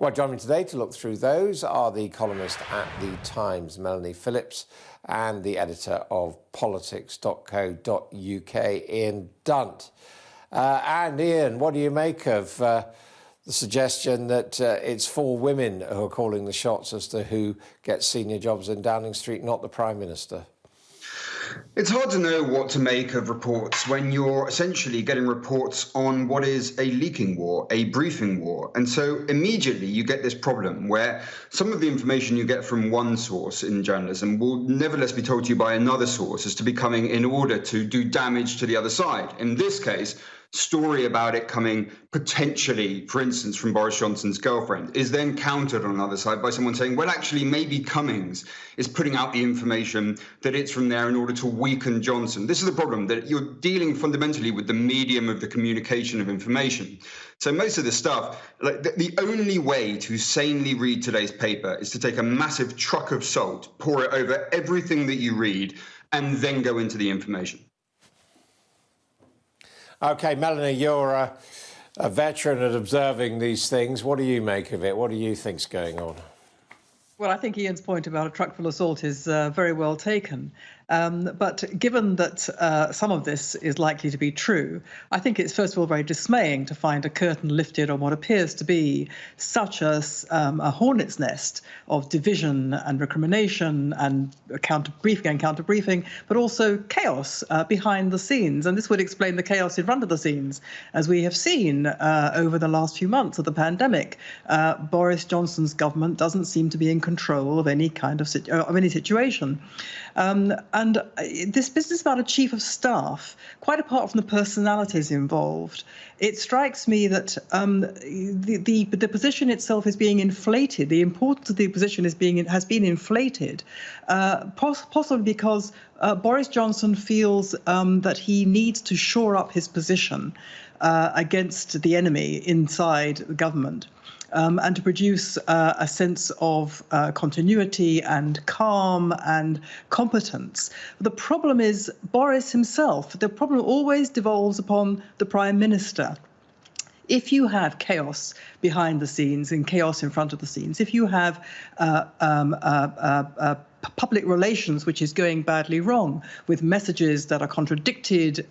Well, joining me today to look through those are the columnist at The Times, Melanie Phillips, and the editor of politics.co.uk, Ian Dunt. And Ian, what do you make of the suggestion that it's four women who are calling the shots as to who gets senior jobs in Downing Street, not the Prime Minister? It's hard to know what to make of reports when you're essentially getting reports on what is a leaking war, a briefing war. And so immediately you get this problem where some of the information you get from one source in journalism will nevertheless be told to you by another source as to be coming in order to do damage to the other side. In this case, story about it coming potentially, for instance, from Boris Johnson's girlfriend, is then countered on the other side by someone saying, well, actually, maybe Cummings is putting out the information that it's from there in order to weaken Johnson. This is the problem, that you're dealing fundamentally with the medium of the communication of information. So most of this stuff, like the only way to sanely read today's paper is to take a massive truck of salt, pour it over everything that you read, and then go into the information. OK, Melanie, you're a veteran at observing these things. What do you make of it? What do you think's going on? Well, I think Ian's point about a truck full of salt is very well taken. But given that some of this is likely to be true, I think it's first of all very dismaying to find a curtain lifted on what appears to be such a hornet's nest of division and recrimination and counter-briefing, but also chaos behind the scenes. And this would explain the chaos in front of the scenes, as we have seen over the last few months of the pandemic. Boris Johnson's government doesn't seem to be in control of any kind of situation. And this business about a chief of staff, quite apart from the personalities involved, it strikes me that the position itself is being inflated. The importance of the position has been inflated, possibly because Boris Johnson feels that he needs to shore up his position against the enemy inside the government. And to produce a sense of continuity and calm and competence. The problem is Boris himself. The problem always devolves upon the Prime Minister. If you have chaos behind the scenes and chaos in front of the scenes, if you have public relations which is going badly wrong, with messages that are contradicted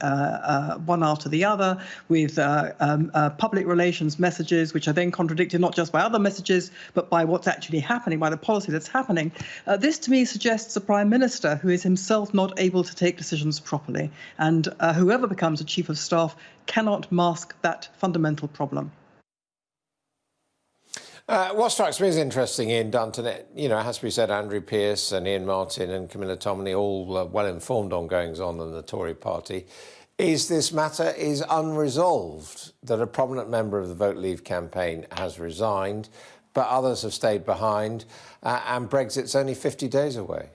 one after the other, with public relations messages which are then contradicted not just by other messages, but by what's actually happening, by the policy that's happening. This, to me, suggests a Prime Minister who is himself not able to take decisions properly. And whoever becomes a Chief of Staff cannot mask that fundamental problem. What strikes me as interesting, Ian Dunton, it has to be said, Andrew Pearce and Ian Martin and Camilla Tominey, all well-informed on goings-on in the Tory party, is this matter is unresolved, that a prominent member of the Vote Leave campaign has resigned, but others have stayed behind, and Brexit's only 50 days away.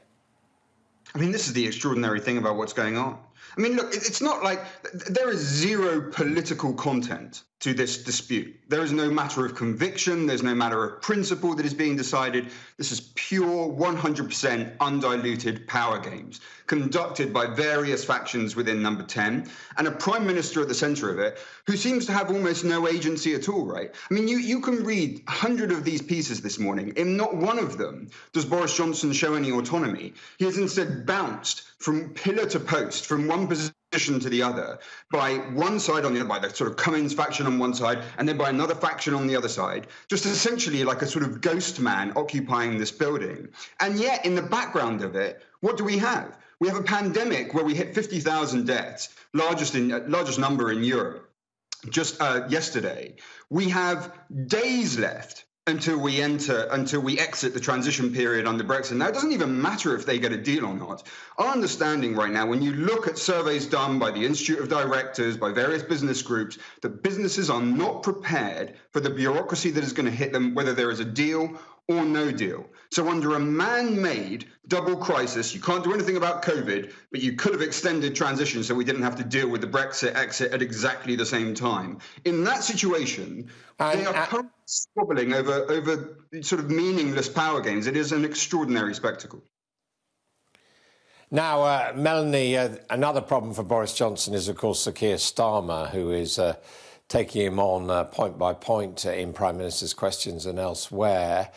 I mean, this is the extraordinary thing about what's going on. I mean, look, it's not like there is zero political content to this dispute. There is no matter of conviction. There's no matter of principle that is being decided. This is pure 100% undiluted power games conducted by various factions within Number 10 and a prime minister at the center of it who seems to have almost no agency at all, right? I mean, you can read 100 of these pieces this morning. In not one of them does Boris Johnson show any autonomy. He has instead bounced from pillar to post, from one position to the other, by one side on the other, by the sort of Cummings faction on one side, and then by another faction on the other side, just essentially like a sort of ghost man occupying this building. And yet, in the background of it, what do we have? We have a pandemic where we hit 50,000 deaths, largest number in Europe, just yesterday. We have days left until we exit the transition period under Brexit. Now, it doesn't even matter if they get a deal or not. Our understanding right now, when you look at surveys done by the Institute of Directors, by various business groups, that businesses are not prepared for the bureaucracy that is going to hit them, whether there is a deal or no deal. So under a man-made double crisis, you can't do anything about COVID, but you could have extended transition so we didn't have to deal with the Brexit exit at exactly the same time. In that situation, they are currently squabbling over sort of meaningless power games. It is an extraordinary spectacle. Now, Melanie, another problem for Boris Johnson is, of course, Sir Keir Starmer, who is taking him on point by point in Prime Minister's Questions and elsewhere.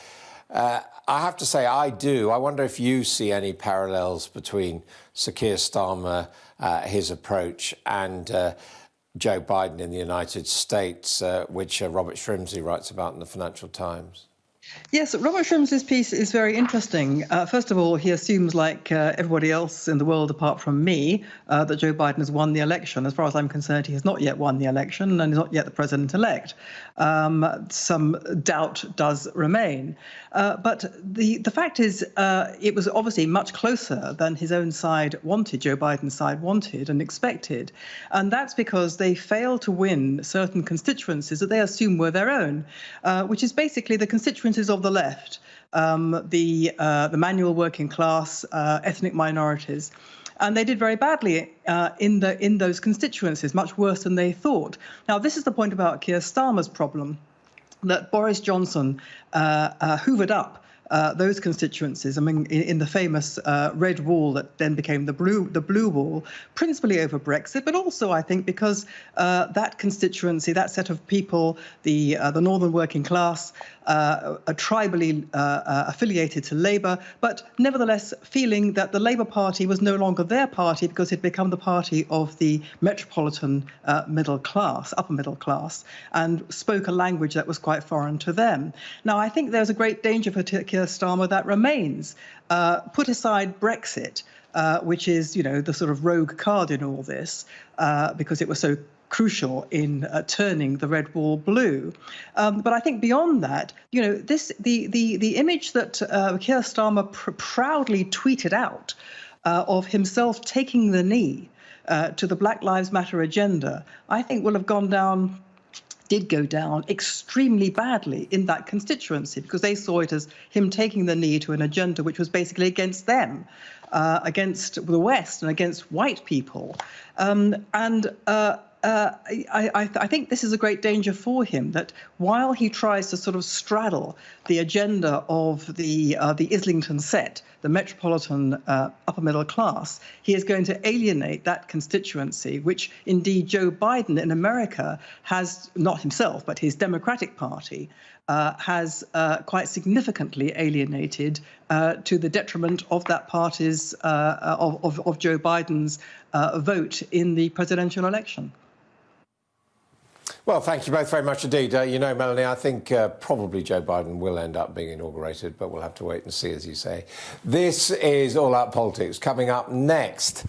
I have to say, I do. I wonder if you see any parallels between Sir Keir Starmer, his approach, and Joe Biden in the United States, which Robert Shrimsley writes about in the Financial Times. Yes, Robert Shrimsley's piece is very interesting. First of all, he assumes, like everybody else in the world apart from me, that Joe Biden has won the election. As far as I'm concerned, he has not yet won the election and is not yet the president-elect. Some doubt does remain. But the fact is, it was obviously much closer than his own side wanted, Joe Biden's side wanted and expected. And that's because they failed to win certain constituencies that they assume were their own, which is basically the constituencies of the left, the manual working class, ethnic minorities. And they did very badly in those constituencies, much worse than they thought. Now, this is the point about Keir Starmer's problem, that Boris Johnson hoovered up those constituencies. I mean, in the famous red wall that then became the blue wall, principally over Brexit, but also, I think, because that constituency, that set of people, the northern working class, are tribally affiliated to Labour, but nevertheless feeling that the Labour Party was no longer their party because it had become the party of the metropolitan middle class, upper middle class, and spoke a language that was quite foreign to them. Now, I think there's a great danger for Keir Starmer that remains. Put aside Brexit, which is, the sort of rogue card in all this, because it was so crucial in turning the red wall blue. But I think beyond that, the image that Keir Starmer proudly tweeted out of himself taking the knee to the Black Lives Matter agenda, I think did go down extremely badly in that constituency, because they saw it as him taking the knee to an agenda which was basically against them, against the West and against white people. I think this is a great danger for him, that while he tries to sort of straddle the agenda of the Islington set, the metropolitan upper middle class, he is going to alienate that constituency, which indeed Joe Biden in America has, not himself, but his Democratic Party, has quite significantly alienated to the detriment of that party's, of Joe Biden's vote in the presidential election. Well, thank you both very much indeed. Melanie, I think probably Joe Biden will end up being inaugurated, but we'll have to wait and see, as you say. This is All Out Politics. Coming up next,